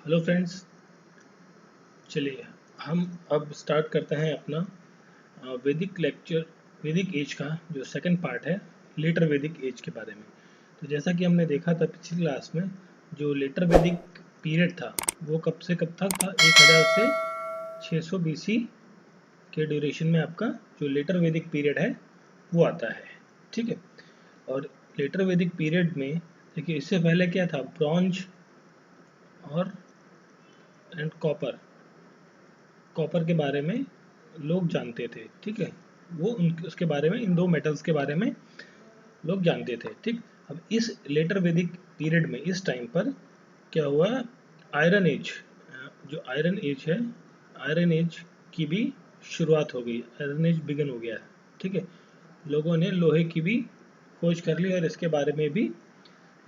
Hello friends, चलिए हम अब स्टार्ट करते हैं अपना वैदिक लेक्चर, वैदिक एज का जो सेकंड पार्ट है, लेटर वैदिक एज के बारे में। तो जैसा कि हमने देखा था पिछली क्लास में, जो लेटर वैदिक पीरियड था वो कब से कब तक था, 1000 से 600 BC के ड्यूरेशन में आपका जो लेटर वैदिक पीरियड है वो आता है। ठीक है। और लेटर वैदिक पीरियड में देखिए, इससे पहले क्या था, ब्रॉन्ज और एंड कॉपर, कॉपर के बारे में लोग जानते थे। ठीक है, वो उसके बारे में, इन दो मेटल्स के बारे में लोग जानते थे। ठीक, अब इस लेटर वैदिक पीरियड में इस टाइम पर क्या हुआ, आयरन एज, जो आयरन एज है, आयरन एज की भी शुरुआत हो गई, आयरन एज बिगन हो गया। ठीक है, लोगों ने लोहे की भी खोज कर ली और इसके बारे में भी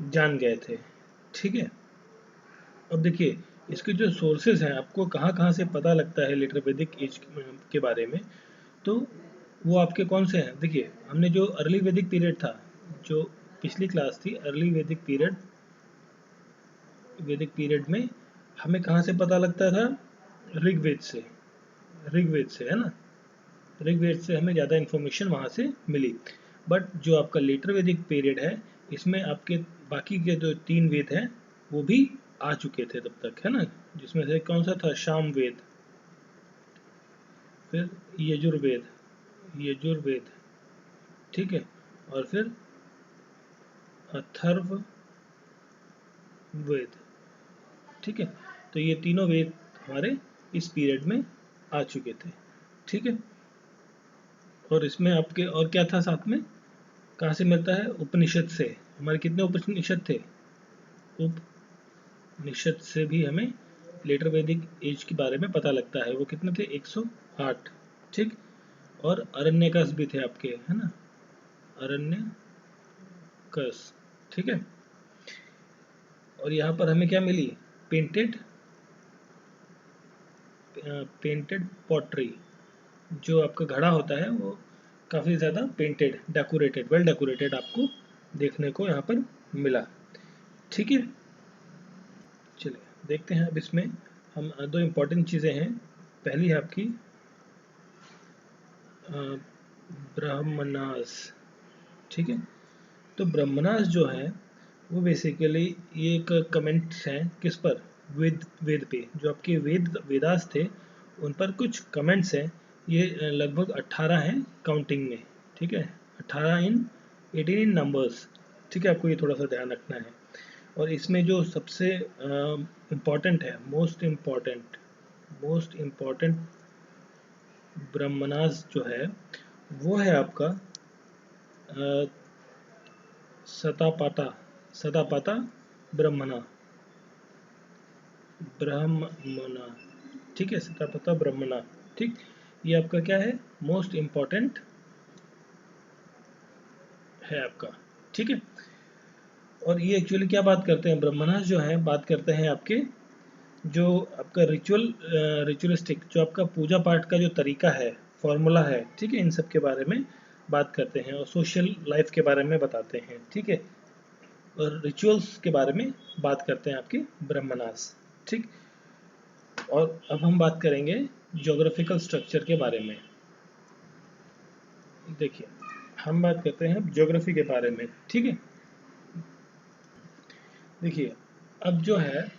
जान गए थे। ठीक है, अब देखिए इसके जो सोर्सेज हैं, आपको कहाँ कहाँ से पता लगता है लेटर वैदिक एज के बारे में, तो वो आपके कौन से हैं। देखिए, हमने जो अर्ली वैदिक पीरियड था, जो पिछली क्लास थी, अर्ली वैदिक पीरियड, वैदिक पीरियड में हमें कहाँ से पता लगता था, ऋग्वेद से, ऋग्वेद से, है ना, ऋग्वेद से हमें ज़्यादा इन्फॉर्मेशन वहाँ से मिली। बट जो आपका लेटर वैदिक पीरियड है, इसमें आपके बाकी के जो 3 वेद हैं वो भी आ चुके थे तब तक, है ना, जिसमें से कौन सा था, साम वेद, फिर यजुर्वेद, यजुर्वेद, ठीक है, और फिर अथर्व वेद। ठीक है, तो ये तीनों वेद हमारे इस पीरियड में आ चुके थे। ठीक है, और इसमें आपके और क्या था साथ में, कहाँ से मिलता है, उपनिषद से। हमारे कितने उपनिषद थे, उपनिषद से भी हमें लेटर वैदिक एज के बारे में पता लगता है। वो कितने थे, 108। ठीक, और अरण्यकश भी थे आपके, है ना, अरण्यकश। ठीक है, और यहाँ पर हमें क्या मिली, पेंटेड, पेंटेड पॉटरी, जो आपका घड़ा होता है वो काफ़ी ज़्यादा पेंटेड, डेकोरेटेड, वेल डेकोरेटेड आपको देखने को यहाँ पर मिला। ठीक है, चलिए देखते हैं अब इसमें हम दो इम्पॉर्टेंट चीज़ें हैं। पहली है आपकी ब्रह्मनास। ठीक है, तो ब्रह्मनास जो है वो बेसिकली ये एक कमेंट्स हैं किस पर, वेद पे, जो आपके वेदास थे उन पर कुछ कमेंट्स हैं। ये लगभग 18 हैं काउंटिंग में। ठीक है, 18 इन 18 इन नंबर्स। ठीक है, आपको ये थोड़ा सा ध्यान रखना है। और इसमें जो सबसे इम्पॉर्टेंट है, मोस्ट इम्पॉर्टेंट ब्रह्मनास जो है वो है आपका सतापाता, सतापाता ब्रह्मणा, ब्रह्मणा। ठीक है, सतापाता ब्रह्मणा। ठीक, ये आपका क्या है, मोस्ट इम्पॉर्टेंट है आपका। ठीक है, और ये एक्चुअली क्या बात करते हैं, ब्रह्मनास जो है बात करते हैं आपके जो आपका रिचुअलिस्टिक, जो आपका पूजा पाठ का जो तरीका है, फॉर्मूला है, ठीक है, इन सब के बारे में बात करते हैं और सोशल लाइफ के बारे में बताते हैं। ठीक है, और रिचुअल्स के बारे में बात करते हैं आपके ब्रह्मनास। ठीक, और अब हम बात करेंगे ज्योग्राफिकल स्ट्रक्चर के बारे में। देखिए, हम बात करते हैं ज्योग्राफी के बारे में। ठीक है, देखिए अब जो है,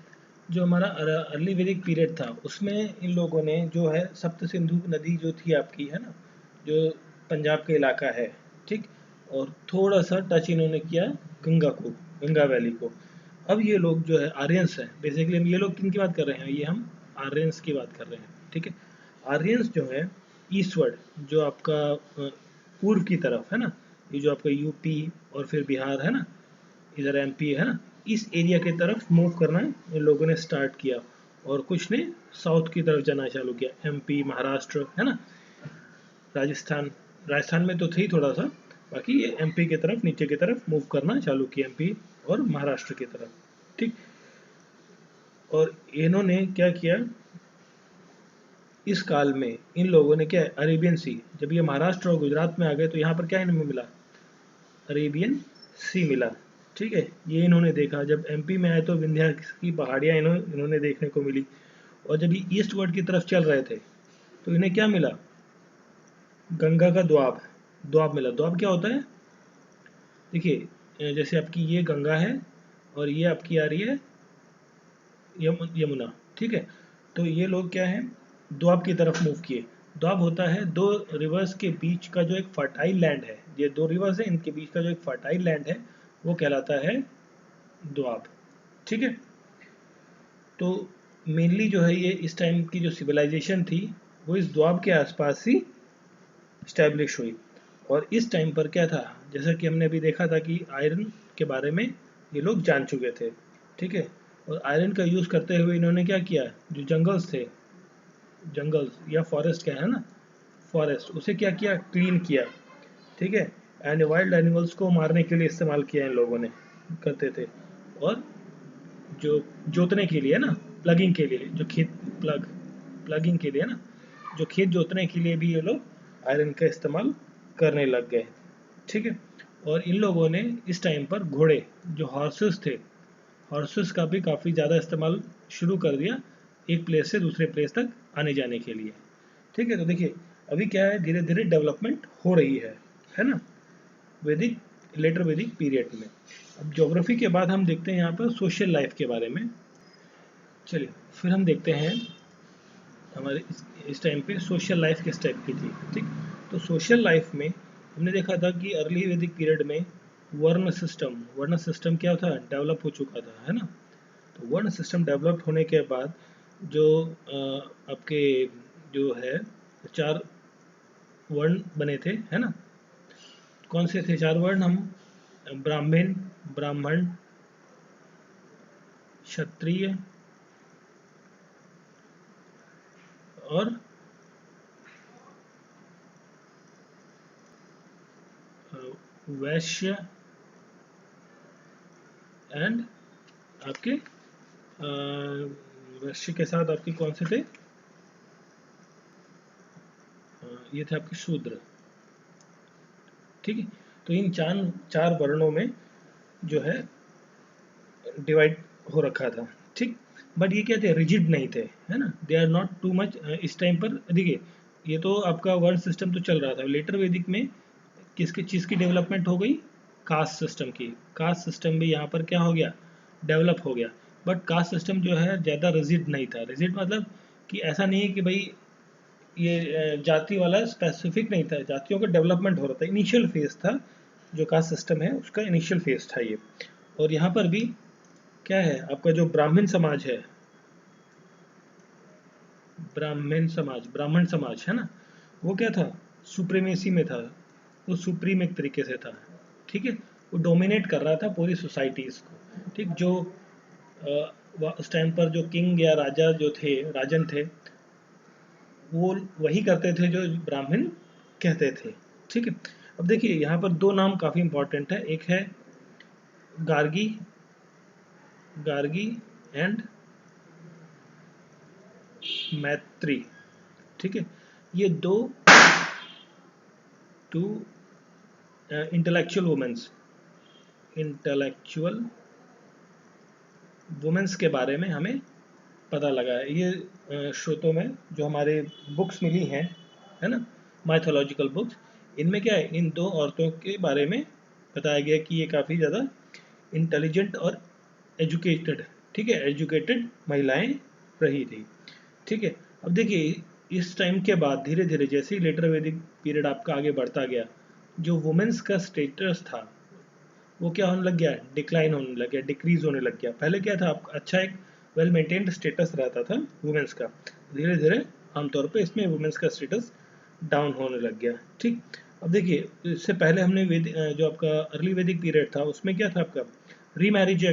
जो हमारा अर्ली वैदिक पीरियड था उसमें इन लोगों ने जो है सप्त सिंधु नदी जो थी आपकी, है ना, जो पंजाब का इलाका है, ठीक, और थोड़ा सा टच इन्होंने किया गंगा को, गंगा वैली को। अब ये लोग जो है आर्यंस हैं, बेसिकली हम ये लोग किन की बात कर रहे हैं, ये हम आर्यंस की बात कर रहे हैं। ठीक है, आर्यंस जो है ईस्टवर्ड, जो आपका पूर्व की तरफ है ना, ये जो आपका यूपी और फिर बिहार है ना, इधर एमपी है ना, इस एरिया की तरफ मूव करना इन लोगों ने स्टार्ट किया। और कुछ ने साउथ की तरफ जाना चालू किया, एमपी, महाराष्ट्र, है ना, राजस्थान, राजस्थान में तो थे ही थोड़ा सा, बाकी ये एमपी की तरफ, नीचे की तरफ मूव करना चालू किया, एमपी और महाराष्ट्र की तरफ। ठीक, और इन्होंने क्या किया, इस काल में इन लोगों ने क्या है, अरेबियन सी, जब ये महाराष्ट्र और गुजरात में आ गए तो यहाँ पर क्या इनमें मिला, अरेबियन सी मिला। ठीक है, ये इन्होंने देखा। जब एमपी में आए तो विंध्या की पहाड़ियाँ इन्होंने देखने को मिली। और जब ये ईस्ट वर्ड की तरफ चल रहे थे तो इन्हें क्या मिला? गंगा का द्वाब, द्वाब मिला। द्वाब क्या होता है? देखिए जैसे आपकी ये गंगा है और ये आपकी आ रही है यमुना, ठीक है। तो ये लोग क्या है, द्वाब की तरफ मूव किए। द्वाब होता है दो रिवर्स के बीच का जो एक फर्टाइल लैंड है। ये दो रिवर्स है, इनके बीच का जो एक फर्टाइल लैंड है वो कहलाता है द्वाब, ठीक है। तो मेनली जो है ये इस टाइम की जो सिविलाइजेशन थी वो इस द्वाब के आसपास ही स्टैब्लिश हुई। और इस टाइम पर क्या था, जैसा कि हमने अभी देखा था कि आयरन के बारे में ये लोग जान चुके थे, ठीक है। और आयरन का यूज़ करते हुए इन्होंने क्या किया, जो जंगल्स थे, जंगल्स या फॉरेस्ट क्या है ना, फॉरेस्ट, उसे क्या किया, क्लीन किया, ठीक है। एंड वाइल्ड एनिमल्स को मारने के लिए इस्तेमाल किया इन लोगों ने, करते थे। और जो जोतने के लिए ना, प्लगिंग के लिए, जो खेत प्लगिंग के लिए ना, जो खेत जोतने के लिए भी ये लोग आयरन का इस्तेमाल करने लग गए, ठीक है। और इन लोगों ने इस टाइम पर घोड़े, जो हॉर्सेस थे, हॉर्सेस का भी काफ़ी ज़्यादा इस्तेमाल शुरू कर दिया एक प्लेस से दूसरे प्लेस तक आने जाने के लिए, ठीक है। तो देखिए अभी क्या है, धीरे धीरे डेवलपमेंट हो रही है ना, वैदिक, लेटर वैदिक पीरियड में। अब ज्योग्राफी के बाद हम देखते हैं यहाँ पर सोशल लाइफ के बारे में। चलिए फिर हम देखते हैं हमारे इस टाइम पे सोशल लाइफ किस टाइप की थी, ठीक। तो सोशल लाइफ में हमने देखा था कि अर्ली वैदिक पीरियड में वर्ण सिस्टम क्या था, डेवलप हो चुका था, है ना। तो वर्ण सिस्टम डेवलप होने के बाद जो आपके जो है चार वर्ण बने थे, है ना। कौन से थे चार वर्ण? हम ब्राह्मण, ब्राह्मण, क्षत्रिय और वैश्य एंड आपके वैश्य के साथ आपके कौन से थे? ये थे आपके शूद्र, ठीक है। तो इन चार चार वर्णों में जो है डिवाइड हो रखा था, ठीक। बट ये क्या थे, रिजिड नहीं थे, है ना। They are not too much. इस टाइम पर देखिए ये तो आपका वर्ड सिस्टम तो चल रहा था। लेटर वैदिक में किसकी चीज़ की डेवलपमेंट हो गई? कास्ट सिस्टम की। कास्ट सिस्टम भी यहाँ पर क्या हो गया, डेवलप हो गया। बट कास्ट सिस्टम जो है ज़्यादा रिजिड नहीं था। रिजिड मतलब कि ऐसा नहीं है कि भाई ये जाति वाला स्पेसिफिक नहीं था, जातियों का डेवलपमेंट हो रहा था, इनिशियल फेज था। जो कास्ट सिस्टम है उसका इनिशियल फेज था ये। और यहाँ पर भी क्या है, आपका जो ब्राह्मण समाज है, ब्राह्मण समाज है ना, वो क्या था, सुप्रीमेसी में था। वो सुप्रीम एक तरीके से था, ठीक है। वो डोमिनेट कर रहा था पूरी सोसाइटीज को, ठीक। जो उस टाइम पर जो किंग या राजा जो थे, राजन थे, वो वही करते थे जो ब्राह्मण कहते थे, ठीक है। अब देखिए यहाँ पर दो नाम काफ़ी इंपॉर्टेंट है। एक है गार्गी, गार्गी एंड मैत्री, ठीक है। ये दो टू इंटेलेक्चुअल वुमेन्स के बारे में हमें पता लगा है। ये स्रोतों में जो हमारे बुक्स मिली हैं, है ना, माइथोलॉजिकल बुक्स, इनमें क्या है, इन दो औरतों के बारे में बताया गया कि ये काफ़ी ज़्यादा इंटेलिजेंट और एजुकेटेड, ठीक है, एजुकेटेड महिलाएं रही थी, ठीक है। अब देखिए इस टाइम के बाद धीरे धीरे जैसे ही लेटर वैदिक पीरियड आपका आगे बढ़ता गया, जो वुमेन्स का स्टेटस था वो क्या होने लग गया, डिक्लाइन होने लग गया, डिक्रीज होने लग गया। पहले क्या था, अच्छा एक वेल मेंटेन्ड स्टेटस रहता था वुमेन्स का, धीरे धीरे आमतौर पे इसमें वुमेन्स का स्टेटस डाउन होने लग गया, ठीक। अब देखिए इससे पहले हमने जो आपका अर्ली वैदिक पीरियड था उसमें क्या था आपका, रीमैरिज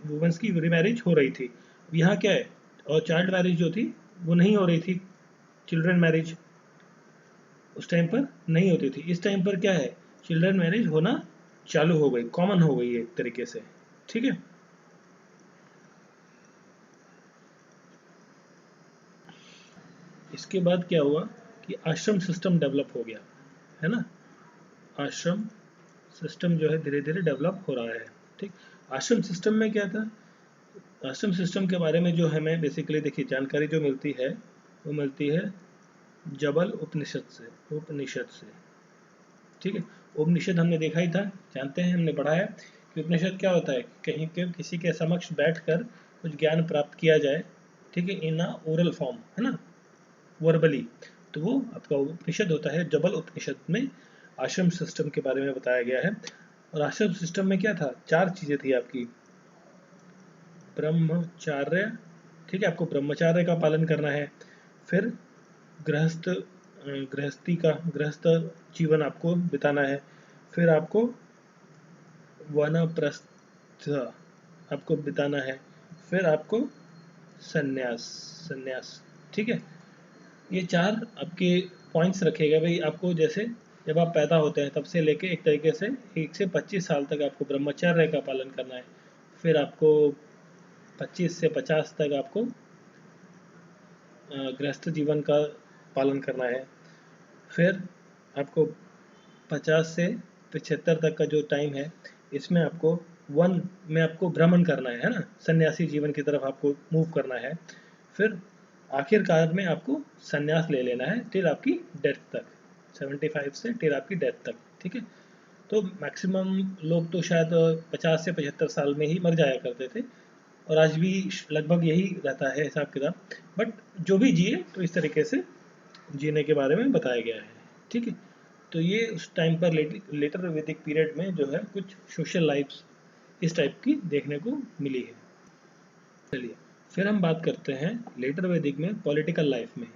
वुमेन्स की रीमैरिज हो रही थी। यहाँ क्या है, और चाइल्ड मैरिज जो थी वो नहीं हो रही थी, चिल्ड्रन मैरिज उस टाइम पर नहीं होती थी। इस टाइम पर क्या है, चिल्ड्रन मैरिज होना चालू हो गई, कॉमन हो गई एक तरीके से, ठीक है। इसके बाद क्या हुआ कि आश्रम सिस्टम डेवलप हो गया, है ना। आश्रम सिस्टम जो है धीरे धीरे डेवलप हो रहा है। ठीक। आश्रम सिस्टम में क्या था, आश्रम सिस्टम के बारे में जो हमें बेसिकली देखिए जानकारी जो मिलती है वो मिलती है जबल उपनिषद से। ठीक है। उपनिषद हमने देखा ही था, जानते हैं, हमने पढ़ा है कि उपनिषद क्या होता है, कहीं के किसी के समक्ष बैठकर कुछ ज्ञान प्राप्त किया जाए, ठीक है, इन अ ओरल फॉर्म, है ना, वर्बली, तो वो आपका उपनिषद होता है। जबल उपनिषद में आश्रम सिस्टम के बारे में बताया गया है। और आश्रम सिस्टम में क्या था, 4 चीजें थी आपकी, ब्रह्मचार्य, ठीक है, आपको ब्रह्मचार्य का पालन करना है। फिर गृहस्थ जीवन आपको बिताना है। फिर आपको वानप्रस्थ आपको बिताना है। फिर आपको संन्यास, ठीक है। ये 4 आपके पॉइंट्स रखेगा भाई आपको, जैसे जब आप पैदा होते हैं तब से लेके एक तरीके से 1 से 25 साल तक आपको ब्रह्मचर्य का पालन करना है। फिर आपको 25 से 50 तक आपको गृहस्थ जीवन का पालन करना है। फिर आपको 50 से 75 तक का जो टाइम है, इसमें आपको वन में आपको भ्रमण करना है ना, सन्यासी जीवन की तरफ आपको मूव करना है। फिर आखिरकार में आपको सन्यास ले लेना है टिल आपकी डेथ तक, 75 से टिल आपकी डेथ तक, ठीक है। तो मैक्सिमम लोग तो शायद 50 से 75 साल में ही मर जाया करते थे, और आज भी लगभग यही रहता है हिसाब किताब। बट जो भी जिए तो इस तरीके से जीने के बारे में बताया गया है, ठीक है। तो ये उस टाइम पर लेटर वैदिक पीरियड में जो है कुछ सोशल लाइफ्स इस टाइप की देखने को मिली है। चलिए फिर हम बात करते हैं लेटर वैदिक में पॉलिटिकल लाइफ में,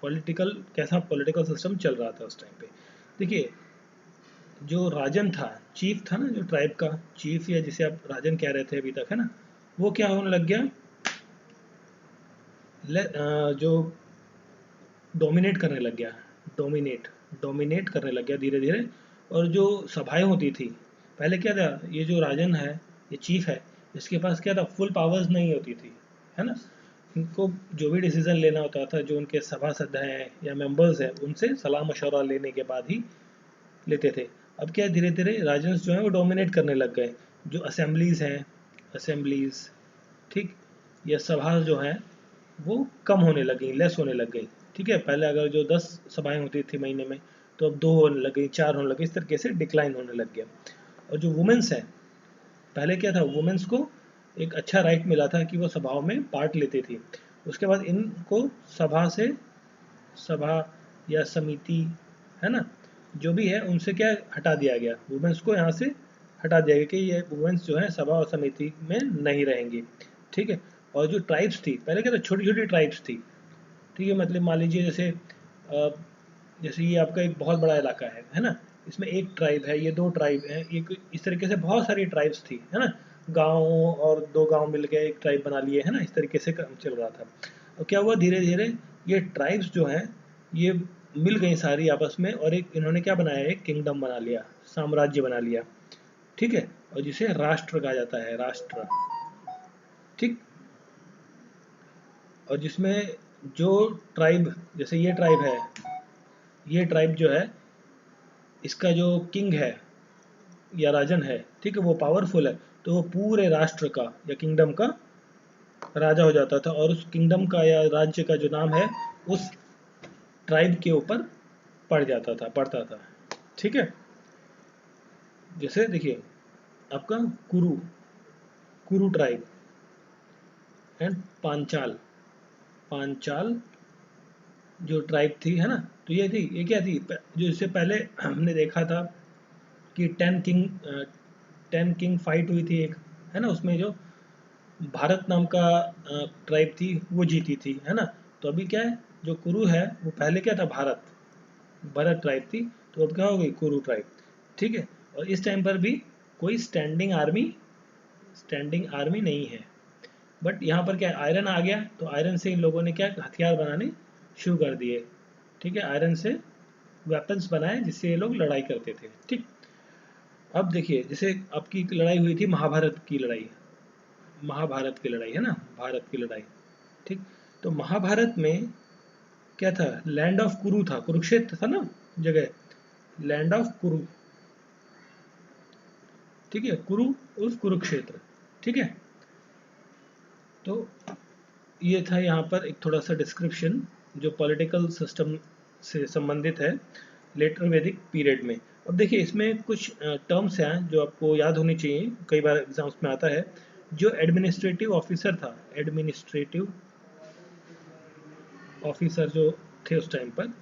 कैसा पॉलिटिकल सिस्टम चल रहा था उस टाइम पे। देखिए जो राजन था, चीफ था ना, जो ट्राइब का चीफ, या जिसे आप राजन कह रहे थे अभी तक, है ना, वो क्या होने लग गया, जो डोमिनेट करने लग गया, डोमिनेट करने लग गया धीरे धीरे। और जो सभाएं होती थी, पहले क्या था, ये जो राजन है, ये चीफ है, इसके पास क्या था, फुल पावर्स नहीं होती थी, है ना। इनको जो भी डिसीजन लेना होता था, जो उनके सभासद हैं या मेंबर्स हैं, उनसे सलाह मशवरा लेने के बाद ही लेते थे। अब क्या धीरे धीरे राजन्स जो है वो डोमिनेट करने लग गए। जो असेंबलीज, ठीक, या सभा जो है वो कम होने लगी, लेस होने लग गई, ठीक है। पहले अगर जो 10 सभाएं होती थी महीने में, तो अब 2 होने लग गई, 4 होने लगी, इस तरीके से डिक्लाइन होने लग गया। और जो वुमेन्स हैं, पहले क्या था, वुमेन्स को एक अच्छा राइट मिला था कि वो सभाओं में पार्ट लेती थी। उसके बाद इनको सभा या समिति, है ना, जो भी है उनसे क्या हटा दिया गया, वुमेन्स को यहाँ से हटा दिया गया कि ये वुमेन्स जो है सभा और समिति में नहीं रहेंगी, ठीक है। और जो ट्राइब्स थी, पहले क्या था, छोटी छोटी ट्राइब्स थी, ठीक है। मतलब मान लीजिए जैसे ये आपका एक बहुत बड़ा इलाका है ना, इसमें एक ट्राइब है, ये 2 ट्राइब है, एक इस तरीके से बहुत सारी ट्राइब्स थी, है ना। गाँव और 2 गाँव मिल के एक ट्राइब बना लिए, है ना, इस तरीके से काम चल रहा था। और क्या हुआ, धीरे धीरे ये ट्राइब्स जो हैं ये मिल गई सारी आपस में, और एक इन्होंने क्या बनाया, एक किंगडम बना लिया, साम्राज्य बना लिया, ठीक है। और जिसे राष्ट्र कहा जाता है, राष्ट्र, ठीक। और जिसमें जो ट्राइब, जैसे ये ट्राइब है, ये ट्राइब जो है, इसका जो किंग है या राजन है, ठीक है, वो पावरफुल है, तो वो पूरे राष्ट्र का या किंगडम का राजा हो जाता था, और उस किंगडम का या राज्य का जो नाम है उस ट्राइब के ऊपर पड़ता था, ठीक है। जैसे देखिए आपका कुरु कुरु ट्राइब एंड पांचाल जो ट्राइब थी, है ना, तो ये क्या थी, जो इससे पहले हमने देखा था कि 10 किंग फाइट हुई थी एक, है ना, उसमें जो भारत नाम का ट्राइब थी वो जीती थी, है ना। तो अभी क्या है, जो कुरु है वो पहले क्या था, भरत ट्राइब थी, तो अब क्या हो गई, कुरु ट्राइब, ठीक है। और इस टाइम पर भी कोई स्टैंडिंग आर्मी नहीं है। बट यहाँ पर क्या है, आयरन आ गया, तो आयरन से इन लोगों ने क्या हथियार बनाने शुरू कर दिए, ठीक है। आयरन से वेपन्स बनाए जिससे ये लोग लड़ाई करते थे, ठीक। अब देखिए जैसे आपकी लड़ाई हुई थी, महाभारत की लड़ाई, है ना, भारत की लड़ाई, ठीक। तो महाभारत में क्या था, लैंड ऑफ कुरु था, कुरुक्षेत्र था ना जगह, लैंड ऑफ कुरु, ठीक है, कुरु उर्फ कुरुक्षेत्र। ठीक है, तो ये था यहाँ पर एक थोड़ा सा डिस्क्रिप्शन जो पॉलिटिकल सिस्टम से संबंधित है लेटर वैदिक पीरियड में। अब देखिए इसमें कुछ टर्म्स हैं जो आपको याद होनी चाहिए, कई बार एग्जाम्स में आता है। जो एडमिनिस्ट्रेटिव ऑफिसर था, एडमिनिस्ट्रेटिव ऑफिसर जो थे उस टाइम पर,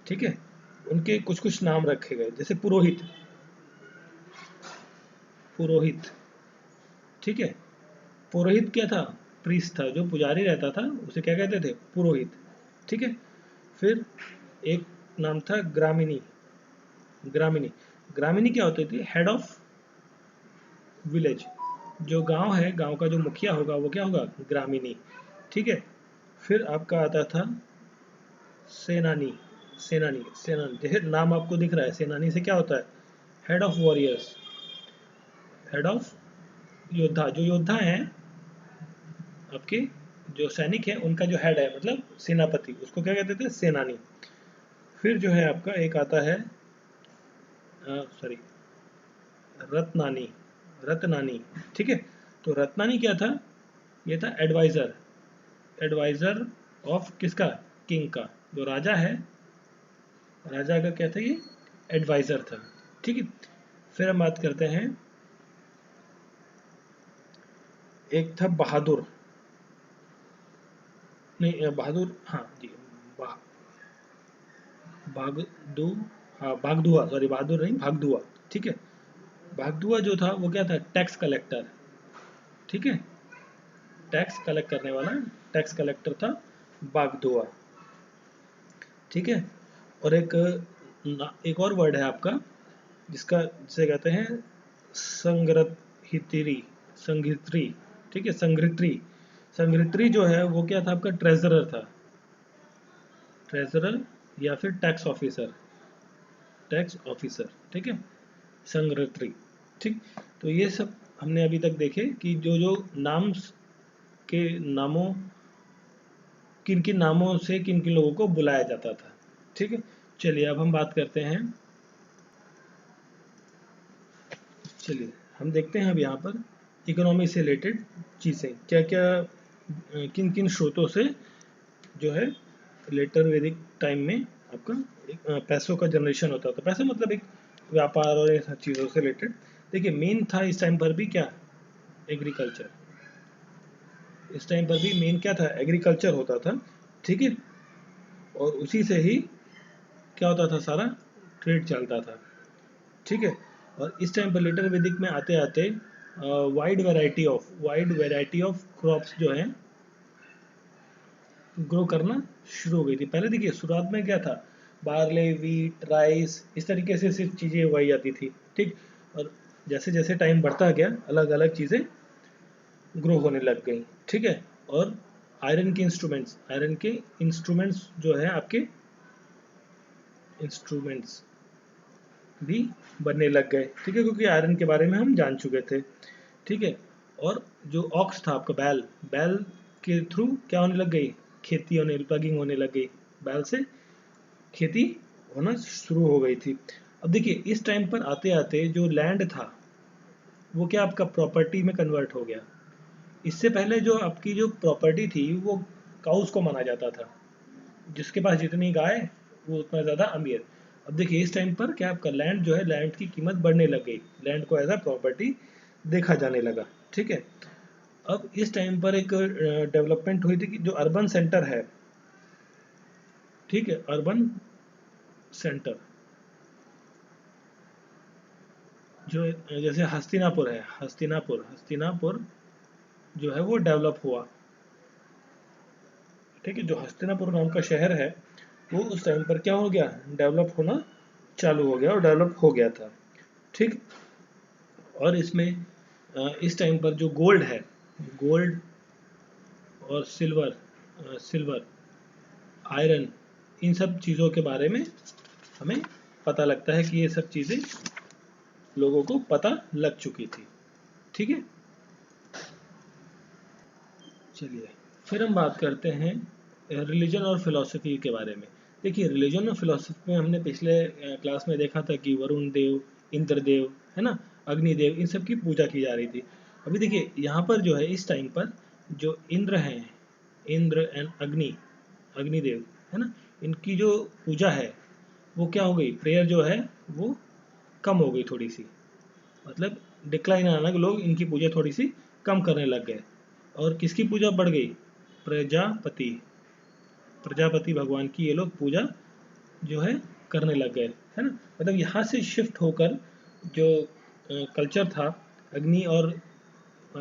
ठीक है, उनके कुछ कुछ नाम रखे गए, जैसे पुरोहित, पुरोहित, ठीक है। पुरोहित क्या था? प्रीस्ट था, जो पुजारी रहता था उसे क्या कहते थे? पुरोहित, ठीक है। फिर एक नाम था ग्रामिनी, ग्रामिनी, ग्रामिनी क्या होती थी? हेड ऑफ विलेज, जो गांव है, गांव का जो मुखिया होगा वो क्या होगा? ग्रामिनी, ठीक है। फिर आपका आता था सेनानी, सेनानी, सेनानी, जैसे नाम आपको दिख रहा है, सेनानी से क्या होता है? Head of warriors, head of योद्धा, जो योद्धा हैं आपके, जो सैनिक है उनका जो हेड है, मतलब सेनापति, उसको क्या कहते थे? सेनानी। फिर जो है आपका एक आता है सॉरी रत्नानी, रत्नानी, ठीक है। तो रत्नानी क्या था? ये था एडवाइजर, एडवाइजर ऑफ किसका? किंग का, जो राजा है, राजा का क्या था? ये एडवाइजर था, ठीक है। फिर हम बात करते हैं, एक था बहादुर, नहीं बहादुर, हाँ जी, बा, भागदू, हाँ भागदुआ, सॉरी बहादुर नहीं, भागदुआ, ठीक है। भागदुआ जो था वो क्या था? टैक्स कलेक्टर, ठीक है, टैक्स कलेक्ट करने वाला टैक्स कलेक्टर था बागदुआ, ठीक है। और एक और वर्ड है आपका जिसका, जिसे कहते हैं संग्रहित्री, संग्रहित्री, ठीक है, संग्रहित्री, संग्रहित्री जो है वो क्या था? आपका ट्रेजरर था, ट्रेजरर या फिर टैक्स ऑफिसर, टैक्स ऑफिसर, ठीक है, संग्रहित्री, ठीक। तो ये सब हमने अभी तक देखे कि जो जो नाम के नामों, किन किन नामों से किन किन लोगों को बुलाया जाता था, ठीक है। चलिए अब हम बात करते हैं, चलिए हम देखते हैं अब यहाँ पर इकोनॉमी से रिलेटेड चीज़ें, क्या क्या किन किन स्रोतों से जो है लेटर वैदिक टाइम में आपका पैसों का जनरेशन होता था। पैसा मतलब एक व्यापार और ये सब चीज़ों से रिलेटेड। देखिए मेन था इस टाइम पर भी क्या? एग्रीकल्चर, इस टाइम पर भी मेन क्या था? एग्रीकल्चर होता था, ठीक है। और उसी से ही क्या होता था? सारा ट्रेड चलता था, ठीक है। और इस टाइम पर लेटर वैदिक में आते आते वाइड वैरायटी ऑफ क्रॉप्स जो है ग्रो करना शुरू हो गई थी। पहले देखिए शुरुआत में क्या था? बार्ले, वीट, राइस, इस तरीके से सिर्फ चीज़ें उगाई जाती थी, ठीक। और जैसे जैसे टाइम बढ़ता गया अलग अलग चीज़ें ग्रो होने लग गई, ठीक है। और आयरन के इंस्ट्रूमेंट्स जो है आपके, इंस्ट्रूमेंट्स भी बनने लग गए, ठीक है, क्योंकि आयरन के बारे में हम जान चुके थे, ठीक है। और जो ऑक्स था आपका, बैल, बैल के थ्रू क्या होने लग गई? खेती होने, प्लगिंग होने लग गई, बैल से खेती होना शुरू हो गई थी। अब देखिए इस टाइम पर आते आते जो लैंड था वो क्या आपका प्रॉपर्टी में कन्वर्ट हो गया। इससे पहले जो आपकी जो प्रॉपर्टी थी वो काउस को माना जाता था, जिसके पास जितनी गाय वो उतना ज़्यादा अमीर। अब देखिए इस टाइम पर क्या आपका लैंड जो है, लैंड की कीमत बढ़ने लग गई, लैंड को एज अ प्रॉपर्टी देखा जाने लगा, ठीक है। अब इस टाइम पर एक डेवलपमेंट हुई थी कि जो अर्बन सेंटर है, ठीक है, अर्बन सेंटर जो जैसे हस्तिनापुर है, हस्तिनापुर जो है वो डेवलप हुआ, ठीक है। जो हस्तिनापुर नाम का शहर है वो उस टाइम पर क्या हो गया? डेवलप होना चालू हो गया और डेवलप हो गया था, ठीक। और इसमें इस टाइम पर जो गोल्ड है, गोल्ड और सिल्वर, आयरन, इन सब चीज़ों के बारे में हमें पता लगता है कि ये सब चीज़ें लोगों को पता लग चुकी थी, ठीक है। चलिए फिर हम बात करते हैं रिलीजन और फिलॉसफी के बारे में। देखिए रिलीजन और फिलॉसफी में हमने पिछले क्लास में देखा था कि वरुण देव, इंद्रदेव, है ना, अग्निदेव, इन सब की पूजा की जा रही थी। अभी देखिए यहाँ पर जो है इस टाइम पर जो इंद्र हैं, इंद्र एंड अग्निदेव है ना, इनकी जो पूजा है वो क्या हो गई, प्रेयर जो है वो कम हो गई थोड़ी सी, मतलब डिक्लाइन आना कि लोग इनकी पूजा थोड़ी सी कम करने लग गए। और किसकी पूजा बढ़ गई, प्रजापति, प्रजापति भगवान की ये लोग पूजा जो है करने लग गए, है ना। मतलब यहाँ से शिफ्ट होकर जो कल्चर था अग्नि और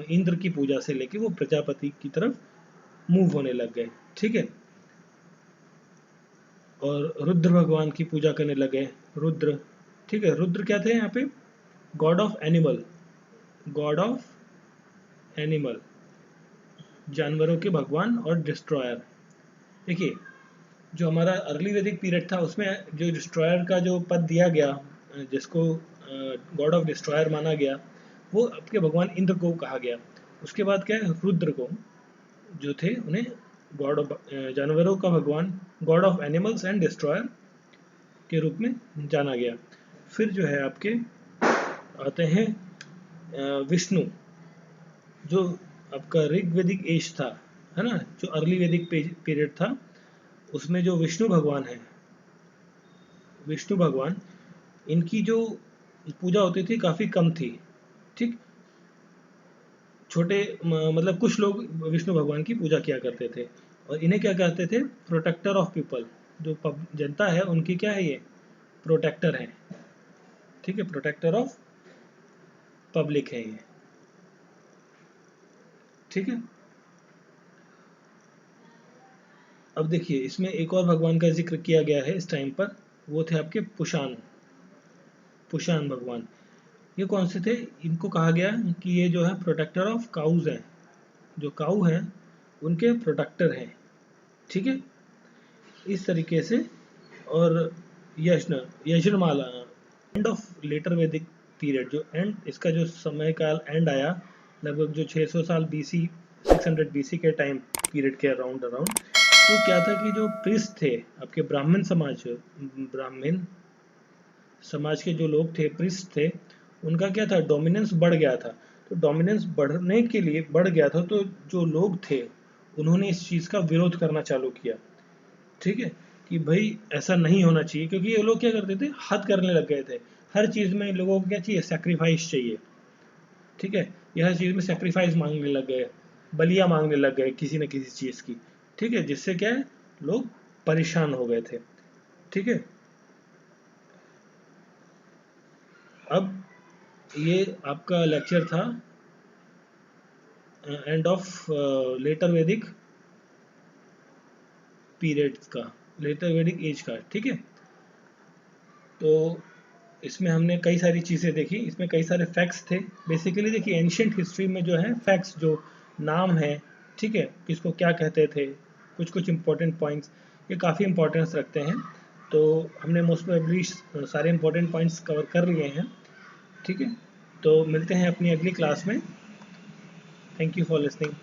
इंद्र की पूजा से लेके वो प्रजापति की तरफ मूव होने लग गए, ठीक है। और रुद्र भगवान की पूजा करने लगे, रुद्र, ठीक है। रुद्र क्या थे यहाँ पे, God of animal, God of animal, जानवरों के भगवान और डिस्ट्रॉयर। देखिए जो हमारा अर्ली वैदिक पीरियड था उसमें जो डिस्ट्रॉयर का जो पद दिया गया, जिसको गॉड ऑफ डिस्ट्रॉयर माना गया, वो आपके भगवान इंद्र को कहा गया। उसके बाद क्या है, रुद्र को जो थे उन्हें गॉड ऑफ जानवरों का भगवान, God of animals and destroyer के रूप में जाना गया। फिर जो है आपके आते हैं विष्णु, जो आपका ऋग्वेदिक एज था, है ना, जो अर्ली वैदिक पीरियड था, उसमें जो विष्णु भगवान है, विष्णु भगवान, इनकी जो पूजा होती थी काफ़ी कम थी, ठीक। छोटे मतलब कुछ लोग विष्णु भगवान की पूजा किया करते थे, और इन्हें क्या कहते थे, प्रोटेक्टर ऑफ पीपल, जो जनता है उनकी क्या है, ये प्रोटेक्टर है, ठीक है, प्रोटेक्टर ऑफ पब्लिक है ये, ठीक है। अब देखिए इसमें एक और भगवान का जिक्र किया गया है इस टाइम पर, वो थे आपके पुशान, पुशान भगवान। ये कौन से थे, इनको कहा गया कि ये जो है प्रोटेक्टर ऑफ काउज हैं, जो काऊ हैं उनके प्रोटेक्टर हैं, ठीक है, इस तरीके से। और यज्ञमाला, एंड ऑफ लेटर वैदिक पीरियड, जो एंड इसका जो समय काल एंड आया, लगभग जो 600 साल बीसी, 600 बीसी के टाइम पीरियड के अराउंड, तो क्या था कि जो प्रिस्ट थे आपके ब्राह्मण समाज, ब्राह्मण समाज के जो लोग थे, प्रिस्ट थे, उनका क्या था, डोमिनेंस बढ़ गया था। तो डोमिनेंस बढ़ने के लिए बढ़ गया था, तो जो लोग थे उन्होंने इस चीज़ का विरोध करना चालू किया, ठीक है, कि भाई ऐसा नहीं होना चाहिए, क्योंकि ये लोग क्या करते थे, हद करने लग गए थे। हर चीज़ में इन लोगों को क्या चाहिए, सेक्रीफाइस चाहिए, ठीक है। ये हर चीज़ में सेक्रीफाइस मांगने लग गए, बलियाँ मांगने लग गए किसी न किसी चीज़ की, ठीक है, जिससे क्या है, लोग परेशान हो गए थे, ठीक है। अब ये आपका लेक्चर था एंड ऑफ लेटर वैदिक पीरियड्स का, लेटर वैदिक एज का, ठीक है। तो इसमें हमने कई सारी चीज़ें देखी, इसमें कई सारे फैक्ट्स थे। बेसिकली देखिए एंशियंट हिस्ट्री में जो है फैक्ट्स, जो नाम है, ठीक है, किसको क्या कहते थे, कुछ कुछ इंपॉर्टेंट पॉइंट्स, ये काफ़ी इंपॉर्टेंस रखते हैं। तो हमने मोस्ट प्रोबेबली सारे इंपॉर्टेंट पॉइंट्स कवर कर लिए हैं, ठीक है। तो मिलते हैं अपनी अगली क्लास में। Thank you for listening.